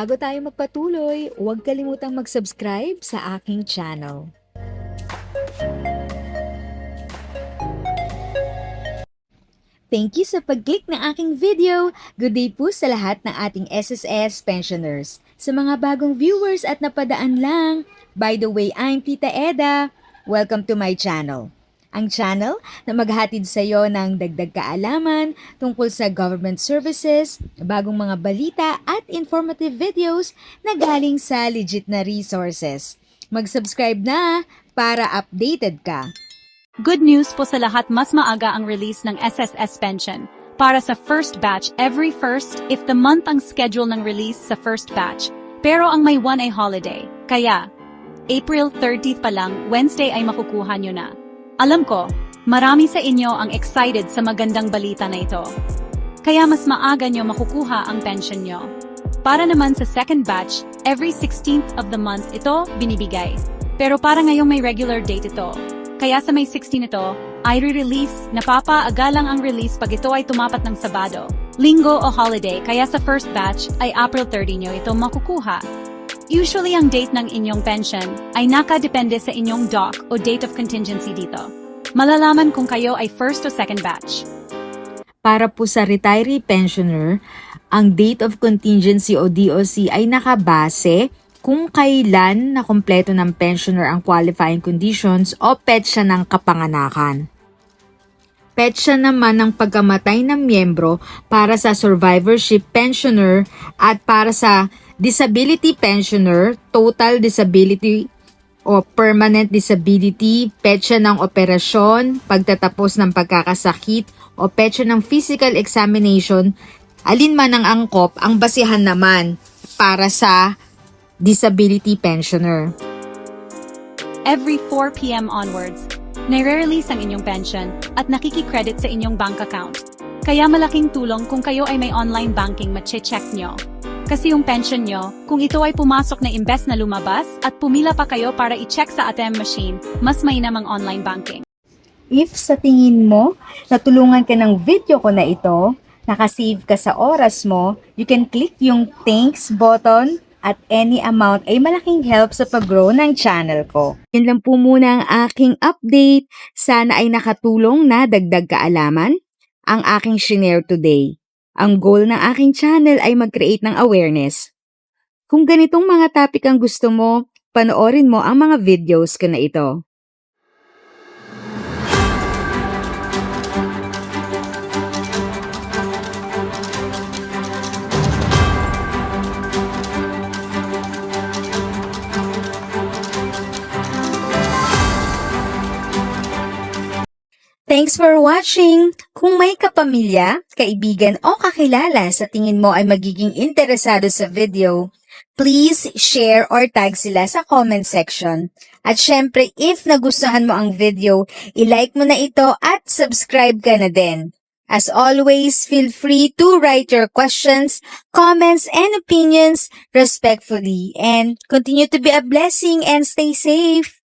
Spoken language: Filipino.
Bago tayo magpatuloy, huwag kalimutang mag-subscribe sa aking channel. Thank you sa pag-click ng aking video. Good day po sa lahat ng ating SSS pensioners. Sa mga bagong viewers at napadaan lang, by the way, I'm Tita Eda. Welcome to my channel. Ang channel na maghatid sa iyo ng dagdag kaalaman tungkol sa government services, bagong mga balita at informative videos na galing sa legit na resources. Mag-subscribe na para updated ka. Good news po sa lahat, mas maaga ang release ng SSS pension. Para sa first batch, every first, if the month ang schedule ng release sa first batch. Pero ang may 1 ay holiday. Kaya, April 30 pa lang, Wednesday ay makukuha nyo na. Alam ko, marami sa inyo ang excited sa magandang balita na ito. Kaya mas maaga nyo makukuha ang pension nyo. Para naman sa second batch, every 16th of the month ito binibigay. Pero para ngayong may regular date ito. Kaya sa May 16 ito, ay re-release, napapaaga lang ang release pag ito ay tumapat ng Sabado, Linggo o holiday, kaya sa first batch ay April 30 nyo ito makukuha. Usually ang date ng inyong pension ay nakadepende sa inyong DOC o date of contingency dito. Malalaman kung kayo ay first o second batch. Para po sa retiree pensioner, ang date of contingency o DOC ay nakabase kung kailan na kumpleto ng pensioner ang qualifying conditions o petsa ng kapanganakan. Petsa naman ng pagkamatay ng miyembro para sa survivorship pensioner at para sa disability pensioner, total disability o permanent disability, petsa ng operasyon, pagtatapos ng pagkakasakit o petsa ng physical examination, alinman ang angkop ang basihan naman para sa disability pensioner. Every 4 p.m. onwards, nire-release ang inyong pension at nakiki-credit sa inyong bank account. Kaya malaking tulong kung kayo ay may online banking mache-check nyo. Kasi yung pension nyo, kung ito ay pumasok na imbes na lumabas at pumila pa kayo para i-check sa ATM machine, mas mainam ang online banking. If sa tingin mo, natulungan ka ng video ko na ito, nakasave ka sa oras mo, you can click yung thanks button at any amount ay malaking help sa pag-grow ng channel ko. Yan lang po muna ang aking update. Sana ay nakatulong na dagdag kaalaman ang aking shinare today. Ang goal ng aking channel ay mag-create ng awareness. Kung ganitong mga topic ang gusto mo, panoorin mo ang mga videos ko na ito. Thanks for watching! Kung may kapamilya, kaibigan o kakilala sa tingin mo ay magiging interesado sa video, please share or tag sila sa comment section. At syempre, if nagustuhan mo ang video, i-like mo na ito at subscribe ka na din. As always, feel free to write your questions, comments, and opinions respectfully. And continue to be a blessing and stay safe!